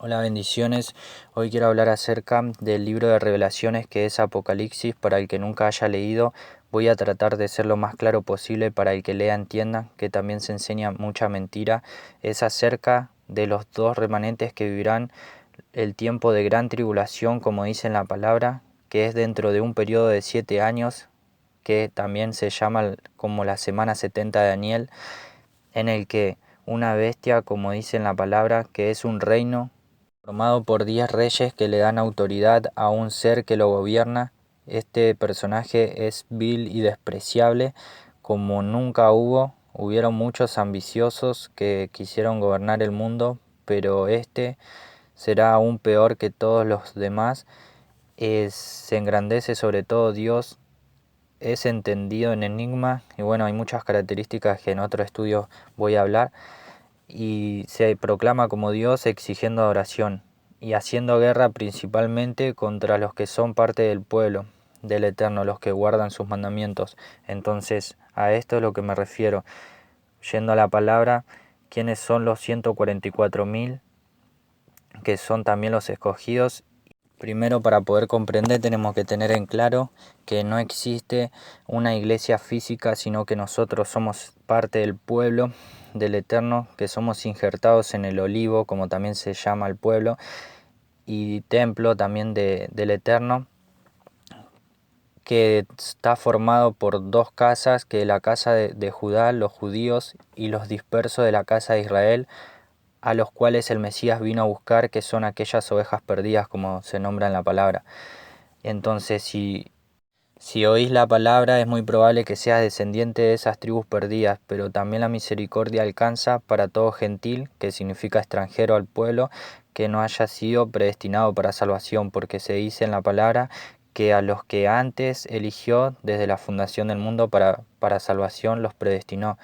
Hola, bendiciones. Hoy quiero hablar acerca del libro de Revelaciones que es Apocalipsis. Para el que nunca haya leído, voy a tratar de ser lo más claro posible para el que lea entienda, que también se enseña mucha mentira. Es acerca de los dos remanentes que vivirán el tiempo de gran tribulación, como dice en la palabra, que es dentro de un periodo de 7 años, que también se llama como la semana 70 de Daniel, en el que una bestia, como dice en la palabra, que es un reino formado por 10 reyes que le dan autoridad a un ser que lo gobierna. Este personaje es vil y despreciable como nunca hubieron muchos ambiciosos que quisieron gobernar el mundo, pero este será aún peor que todos los demás. Se engrandece sobre todo Dios, es entendido en enigma y bueno, hay muchas características que en otro estudio voy a hablar, y se proclama como Dios exigiendo adoración y haciendo guerra principalmente contra los que son parte del pueblo del Eterno, los que guardan sus mandamientos. Entonces, a esto es lo que me refiero. Yendo a la palabra, ¿quiénes son los 144.000 que son también los escogidos? Primero, para poder comprender, tenemos que tener en claro que no existe una iglesia física, sino que nosotros somos parte del pueblo del Eterno, que somos injertados en el olivo, como también se llama el pueblo, y templo también del Eterno, que está formado por dos casas, que es la casa de Judá, los judíos, y los dispersos de la casa de Israel, a los cuales el Mesías vino a buscar, que son aquellas ovejas perdidas, como se nombra en la palabra. Entonces, si oís la palabra, es muy probable que seas descendiente de esas tribus perdidas, pero también la misericordia alcanza para todo gentil, que significa extranjero al pueblo, que no haya sido predestinado para salvación, porque se dice en la palabra que a los que antes eligió desde la fundación del mundo para salvación los predestinó.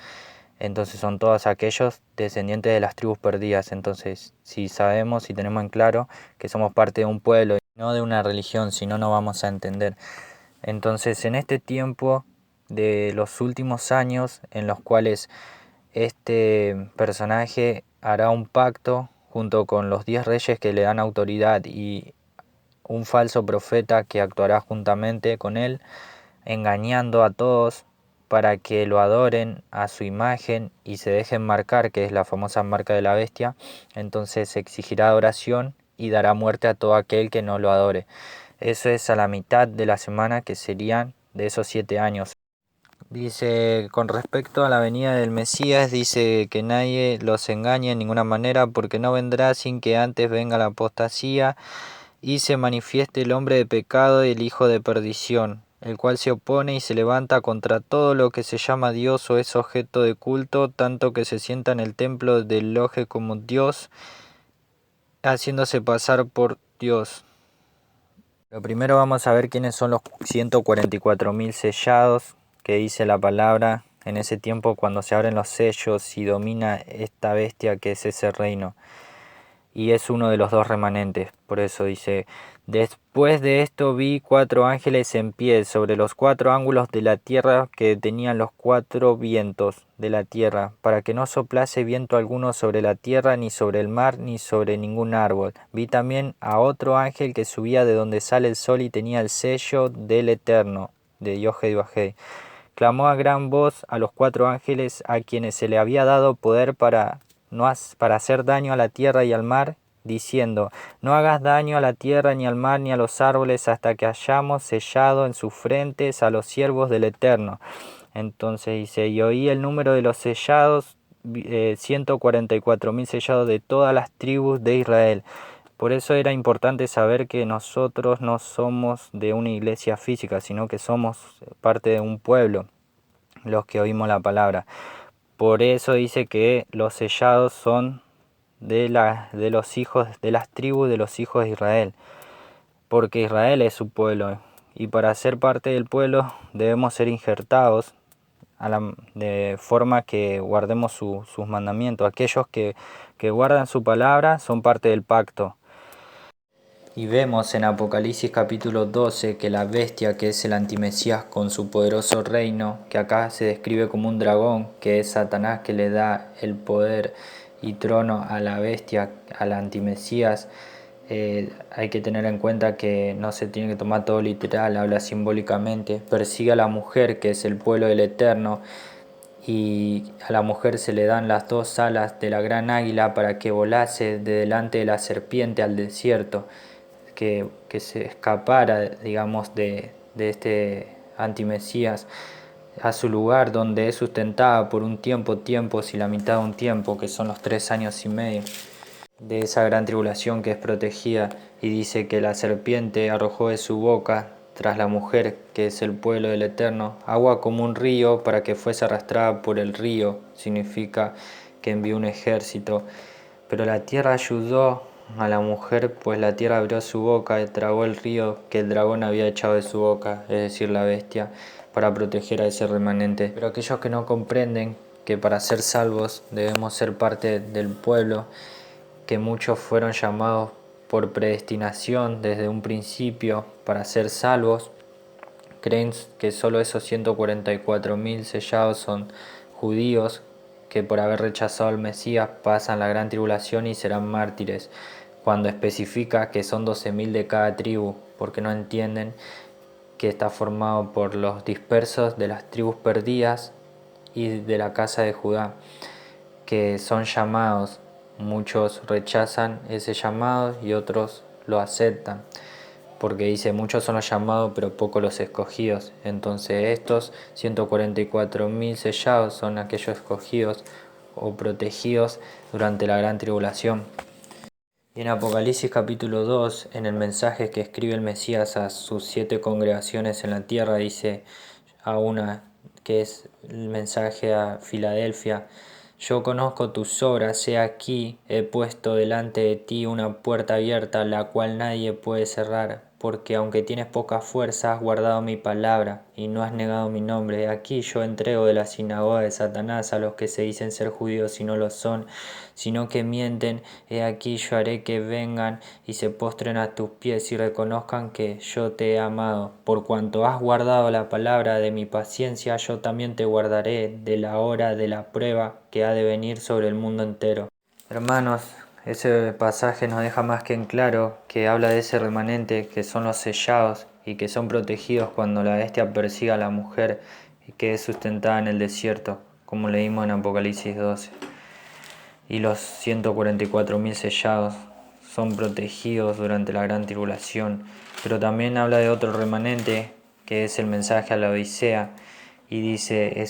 Entonces son todos aquellos descendientes de las tribus perdidas. Entonces, si sabemos y tenemos en claro que somos parte de un pueblo y no de una religión, si no, no vamos a entender. Entonces, en este tiempo de los últimos años en los cuales este personaje hará un pacto junto con los 10 reyes que le dan autoridad y un falso profeta que actuará juntamente con él, engañando a todos para que lo adoren a su imagen y se dejen marcar, que es la famosa marca de la bestia. Entonces exigirá adoración y dará muerte a todo aquel que no lo adore. Eso es a la mitad de la semana, que serían de esos 7 años. Dice, con respecto a la venida del Mesías, dice que nadie los engañe en ninguna manera, porque no vendrá sin que antes venga la apostasía y se manifieste el hombre de pecado y el hijo de perdición, el cual se opone y se levanta contra todo lo que se llama Dios o es objeto de culto, tanto que se sienta en el templo del Elohe como Dios, haciéndose pasar por Dios. Pero primero vamos a ver quiénes son los 144.000 sellados, que dice la palabra en ese tiempo cuando se abren los sellos y domina esta bestia que es ese reino. Y es uno de los dos remanentes. Por eso dice, después de esto vi 4 ángeles en pie sobre los 4 ángulos de la tierra, que tenían los 4 vientos de la tierra, para que no soplase viento alguno sobre la tierra, ni sobre el mar, ni sobre ningún árbol. Vi también a otro ángel que subía de donde sale el sol y tenía el sello del Eterno, de Yod-Heh-Vav-Heh. Clamó a gran voz a los 4 ángeles a quienes se le había dado poder para hacer daño a la tierra y al mar, diciendo, no hagas daño a la tierra, ni al mar, ni a los árboles, hasta que hayamos sellado en sus frentes a los siervos del Eterno. Entonces dice, y oí el número de los sellados, 144.000 sellados de todas las tribus de Israel. Por eso era importante saber que nosotros no somos de una iglesia física, sino que somos parte de un pueblo, los que oímos la palabra. Por eso dice que los sellados son de los hijos de las tribus de los hijos de Israel, porque Israel es su pueblo, y para ser parte del pueblo debemos ser injertados de forma que guardemos sus mandamientos. Aquellos que guardan su palabra son parte del pacto. Y vemos en Apocalipsis capítulo 12 que la bestia, que es el antimesías con su poderoso reino, que acá se describe como un dragón, que es Satanás, que le da el poder y trono a la bestia, a la antimesías. Hay que tener en cuenta que no se tiene que tomar todo literal, habla simbólicamente. Persigue a la mujer, que es el pueblo del Eterno, y a la mujer se le dan las dos alas de la gran águila para que volase de delante de la serpiente al desierto, que se escapara, digamos, de este antimesías a su lugar donde es sustentada por un tiempo, tiempos y la mitad de un tiempo, que son los 3 años y medio de esa gran tribulación que es protegida. Y dice que la serpiente arrojó de su boca tras la mujer, que es el pueblo del Eterno, agua como un río para que fuese arrastrada por el río. Significa que envió un ejército. Pero la tierra ayudó a la mujer, pues la tierra abrió su boca y tragó el río que el dragón había echado de su boca, es decir, la bestia, para proteger a ese remanente. Pero aquellos que no comprenden que para ser salvos debemos ser parte del pueblo, que muchos fueron llamados por predestinación desde un principio para ser salvos, creen que solo esos 144.000 sellados son judíos, que por haber rechazado al Mesías pasan la gran tribulación y serán mártires, cuando especifica que son 12.000 de cada tribu, porque no entienden que está formado por los dispersos de las tribus perdidas y de la casa de Judá, que son llamados. Muchos rechazan ese llamado y otros lo aceptan, porque dice muchos son los llamados pero pocos los escogidos. Entonces estos 144.000 sellados son aquellos escogidos o protegidos durante la gran tribulación. Y en Apocalipsis capítulo 2, en el mensaje que escribe el Mesías a sus 7 congregaciones en la tierra, dice a una, que es el mensaje a Filadelfia: yo conozco tus obras, he aquí, he puesto delante de ti una puerta abierta, la cual nadie puede cerrar, porque aunque tienes poca fuerza, has guardado mi palabra, y no has negado mi nombre. Aquí yo entrego de la sinagoga de Satanás a los que se dicen ser judíos y no lo son, sino que mienten. He aquí yo haré que vengan y se postren a tus pies y reconozcan que yo te he amado. Por cuanto has guardado la palabra de mi paciencia, yo también te guardaré de la hora de la prueba que ha de venir sobre el mundo entero. Hermanos, ese pasaje nos deja más que en claro que habla de ese remanente que son los sellados y que son protegidos cuando la bestia persiga a la mujer y que es sustentada en el desierto, como leímos en Apocalipsis 12. Y los 144.000 sellados son protegidos durante la gran tribulación. Pero también habla de otro remanente, que es el mensaje a la Odisea, y dice: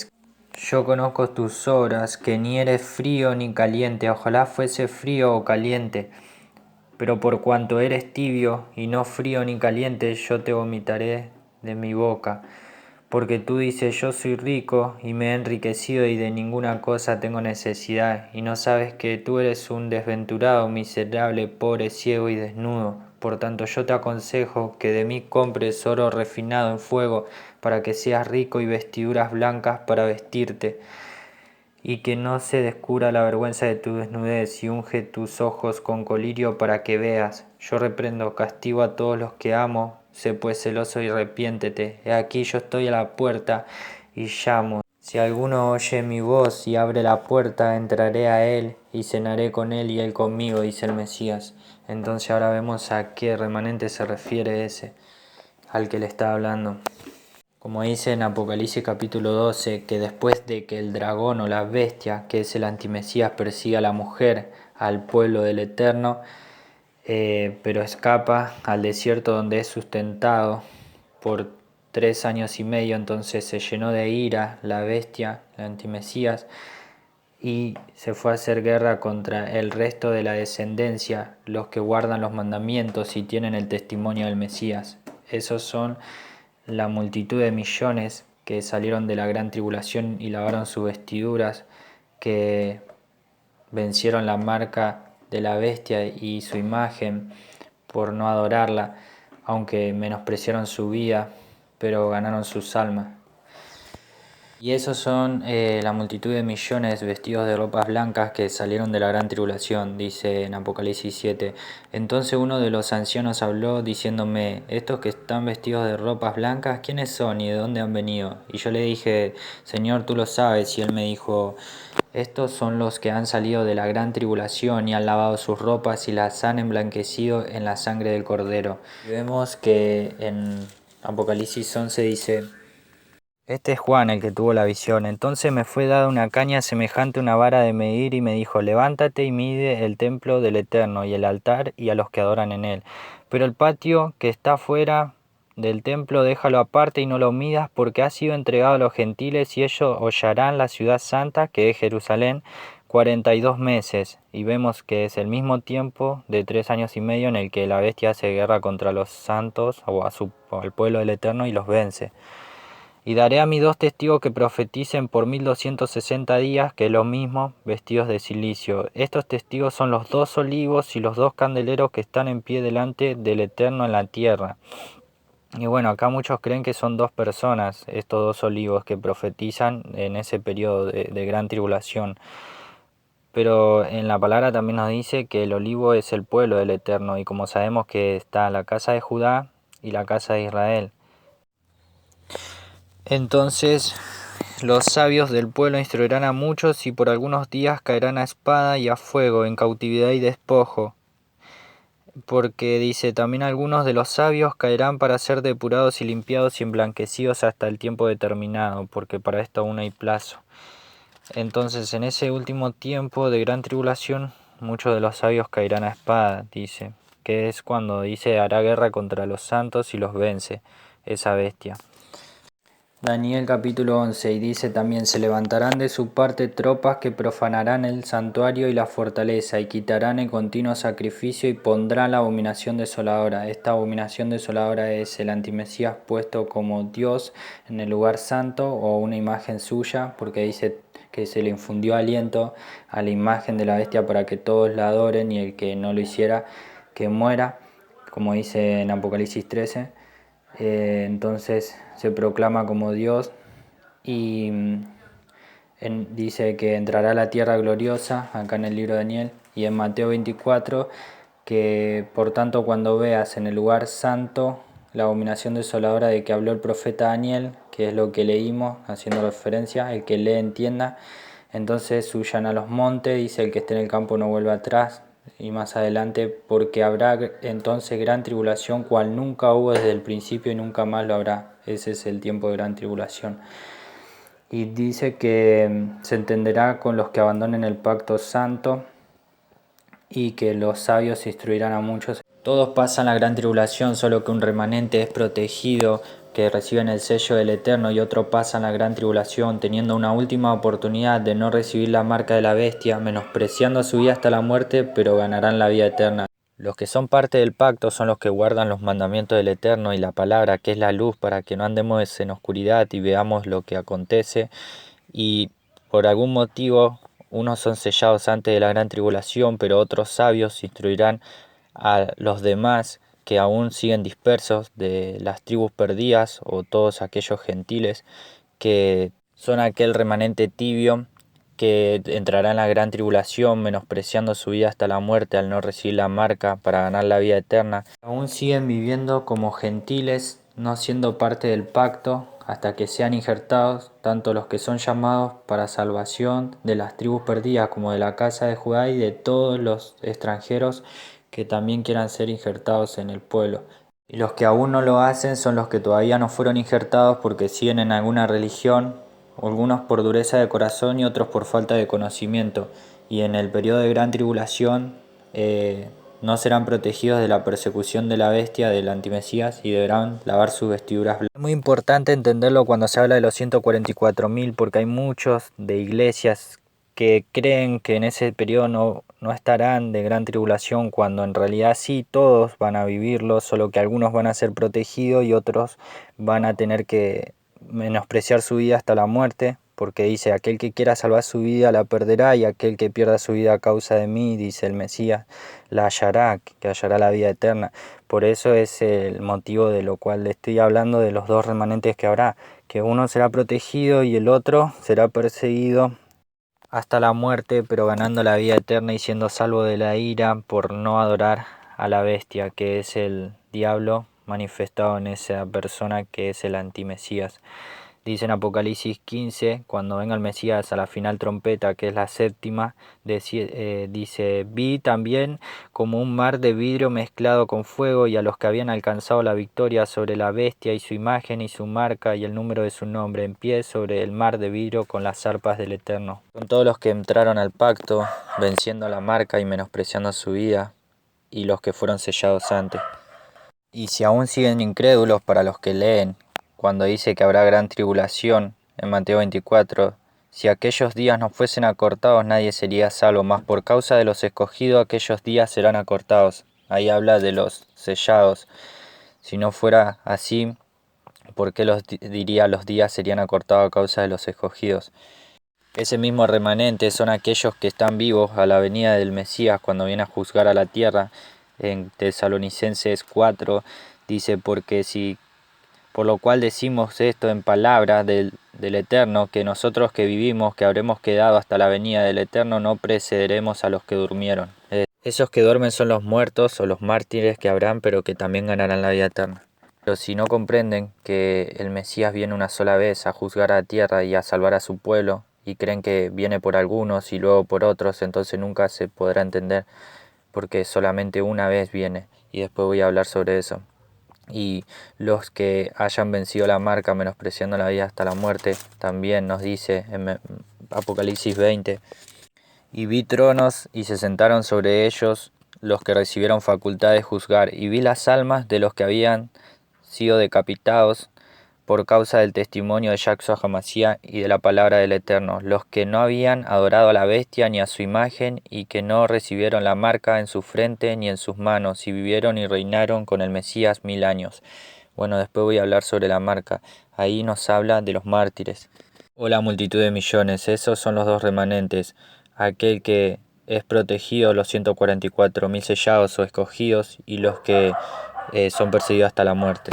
yo conozco tus obras, que ni eres frío ni caliente, ojalá fuese frío o caliente, pero por cuanto eres tibio y no frío ni caliente, yo te vomitaré de mi boca. Porque tú dices: yo soy rico y me he enriquecido y de ninguna cosa tengo necesidad, y no sabes que tú eres un desventurado, miserable, pobre, ciego y desnudo. Por tanto yo te aconsejo que de mí compres oro refinado en fuego, para que seas rico, y vestiduras blancas para vestirte, y que no se descubra la vergüenza de tu desnudez, y unge tus ojos con colirio para que veas. Yo reprendo, castigo a todos los que amo, sé pues celoso y arrepiéntete. He aquí yo estoy a la puerta y llamo. Si alguno oye mi voz y abre la puerta, entraré a él y cenaré con él y él conmigo, dice el Mesías. Entonces ahora vemos a qué remanente se refiere ese, al que le está hablando. Como dice en Apocalipsis capítulo 12, que después de que el dragón o la bestia, que es el antimesías, persiga a la mujer, al pueblo del Eterno, pero escapa al desierto donde es sustentado por 3 años y medio, entonces se llenó de ira la bestia, el antimesías, y se fue a hacer guerra contra el resto de la descendencia, los que guardan los mandamientos y tienen el testimonio del Mesías. Esos son la multitud de millones que salieron de la gran tribulación y lavaron sus vestiduras, que vencieron la marca de la bestia y su imagen por no adorarla, aunque menospreciaron su vida, pero ganaron sus almas. Y esos son la multitud de millones vestidos de ropas blancas que salieron de la gran tribulación, dice en Apocalipsis 7. Entonces uno de los ancianos habló diciéndome: estos que están vestidos de ropas blancas, ¿quiénes son y de dónde han venido? Y yo le dije: Señor, tú lo sabes. Y él me dijo: Estos son los que han salido de la gran tribulación y han lavado sus ropas y las han emblanquecido en la sangre del Cordero. Y vemos que en Apocalipsis 11 dice: este es Juan el que tuvo la visión. Entonces me fue dada una caña semejante a una vara de medir y me dijo: levántate y mide el templo del Eterno y el altar y a los que adoran en él. Pero el patio que está fuera del templo déjalo aparte y no lo midas, porque ha sido entregado a los gentiles y ellos hollarán la ciudad santa, que es Jerusalén, 42 meses. Y vemos que es el mismo tiempo de 3 años y medio en el que la bestia hace guerra contra los santos o al pueblo del Eterno y los vence. Y daré a mis 2 testigos que profeticen por 1260 días, que es lo mismo, vestidos de cilicio. Estos testigos son los 2 olivos y los 2 candeleros que están en pie delante del Eterno en la tierra. Y bueno, acá muchos creen que son 2 personas, estos 2 olivos que profetizan en ese periodo de gran tribulación. Pero en la palabra también nos dice que el olivo es el pueblo del Eterno, y como sabemos que está la casa de Judá y la casa de Israel. Entonces los sabios del pueblo instruirán a muchos y por algunos días caerán a espada y a fuego, en cautividad y despojo. Porque dice, también algunos de los sabios caerán para ser depurados y limpiados y emblanquecidos hasta el tiempo determinado, porque para esto aún hay plazo. Entonces en ese último tiempo de gran tribulación, muchos de los sabios caerán a espada, dice, que es cuando dice hará guerra contra los santos y los vence, esa bestia. Daniel capítulo 11, y dice también: se levantarán de su parte tropas que profanarán el santuario y la fortaleza, y quitarán el continuo sacrificio y pondrán la abominación desoladora. Esta abominación desoladora es el antimesías puesto como Dios en el lugar santo o una imagen suya, porque dice que se le infundió aliento a la imagen de la bestia para que todos la adoren, y el que no lo hiciera que muera, como dice en Apocalipsis 13. Entonces se proclama como Dios y dice que entrará a la tierra gloriosa, acá en el libro de Daniel, y en Mateo 24, que por tanto cuando veas en el lugar santo la abominación desoladora de que habló el profeta Daniel, que es lo que leímos, haciendo referencia, el que lee entienda, entonces huyan a los montes, dice: el que esté en el campo no vuelva atrás. Y más adelante, porque habrá entonces gran tribulación, cual nunca hubo desde el principio y nunca más lo habrá. Ese es el tiempo de gran tribulación. Y dice que se entenderá con los que abandonen el pacto santo, y que los sabios instruirán a muchos. Todos pasan la gran tribulación, solo que un remanente es protegido, que reciben el sello del Eterno, y otro pasan la gran tribulación, teniendo una última oportunidad de no recibir la marca de la bestia, menospreciando su vida hasta la muerte, pero ganarán la vida eterna. Los que son parte del pacto son los que guardan los mandamientos del Eterno y la palabra, que es la luz, para que no andemos en oscuridad y veamos lo que acontece. Y por algún motivo, unos son sellados antes de la gran tribulación, pero otros sabios instruirán a los demás que aún siguen dispersos de las tribus perdidas, o todos aquellos gentiles que son aquel remanente tibio que entrará en la gran tribulación, menospreciando su vida hasta la muerte al no recibir la marca para ganar la vida eterna. Aún siguen viviendo como gentiles, no siendo parte del pacto, hasta que sean injertados, tanto los que son llamados para salvación de las tribus perdidas como de la casa de Judá, y de todos los extranjeros que también quieran ser injertados en el pueblo. Y los que aún no lo hacen son los que todavía no fueron injertados porque siguen en alguna religión, algunos por dureza de corazón y otros por falta de conocimiento. Y en el periodo de gran tribulación no serán protegidos de la persecución de la bestia, del antimesías, y deberán lavar sus vestiduras blancas. Es muy importante entenderlo cuando se habla de los 144.000, porque hay muchos de iglesias que creen que en ese periodo no estarán de gran tribulación, cuando en realidad sí, todos van a vivirlo, solo que algunos van a ser protegidos y otros van a tener que menospreciar su vida hasta la muerte, porque dice: aquel que quiera salvar su vida la perderá, y aquel que pierda su vida a causa de mí, dice el Mesías, la hallará, que hallará la vida eterna. Por eso es el motivo de lo cual le estoy hablando, de los 2 remanentes que habrá, que uno será protegido y el otro será perseguido hasta la muerte, pero ganando la vida eterna y siendo salvo de la ira por no adorar a la bestia, que es el diablo manifestado en esa persona que es el antimesías. Dice en Apocalipsis 15, cuando venga el Mesías a la final trompeta, que es la séptima, dice, vi también como un mar de vidrio mezclado con fuego, y a los que habían alcanzado la victoria sobre la bestia y su imagen y su marca y el número de su nombre, en pie sobre el mar de vidrio con las arpas del Eterno. Con todos los que entraron al pacto, venciendo la marca y menospreciando su vida, y los que fueron sellados antes. Y si aún siguen incrédulos, para los que leen, cuando dice que habrá gran tribulación, en Mateo 24, si aquellos días no fuesen acortados, nadie sería salvo, mas por causa de los escogidos aquellos días serán acortados. Ahí habla de los sellados. Si no fuera así, ¿por qué diría los días serían acortados a causa de los escogidos? Ese mismo remanente son aquellos que están vivos a la venida del Mesías cuando viene a juzgar a la tierra. En Tesalonicenses 4 dice, por lo cual decimos esto en palabra del Eterno, que nosotros que vivimos, que habremos quedado hasta la venida del Eterno, no precederemos a los que durmieron. Esos que duermen son los muertos o los mártires que habrán, pero que también ganarán la vida eterna. Pero si no comprenden que el Mesías viene una sola vez a juzgar a la tierra y a salvar a su pueblo, y creen que viene por algunos y luego por otros, entonces nunca se podrá entender, porque solamente una vez viene, y después voy a hablar sobre eso. Y los que hayan vencido la marca menospreciando la vida hasta la muerte, también nos dice en Apocalipsis 20, y vi tronos y se sentaron sobre ellos los que recibieron facultad de juzgar, y vi las almas de los que habían sido decapitados por causa del testimonio de Yahshua Hamashiach y de la palabra del Eterno, los que no habían adorado a la bestia ni a su imagen, y que no recibieron la marca en su frente ni en sus manos, y vivieron y reinaron con el Mesías 1000 años. Bueno, después voy a hablar sobre la marca. Ahí nos habla de los mártires, o la multitud de millones. Esos son los dos remanentes, aquel que es protegido, los 144.000 sellados o escogidos, y los que son perseguidos hasta la muerte.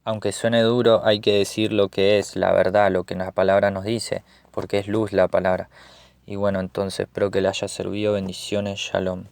Aunque suene duro, hay que decir lo que es la verdad, lo que la palabra nos dice, porque es luz la palabra. Y bueno, entonces espero que le haya servido. Bendiciones, Shalom.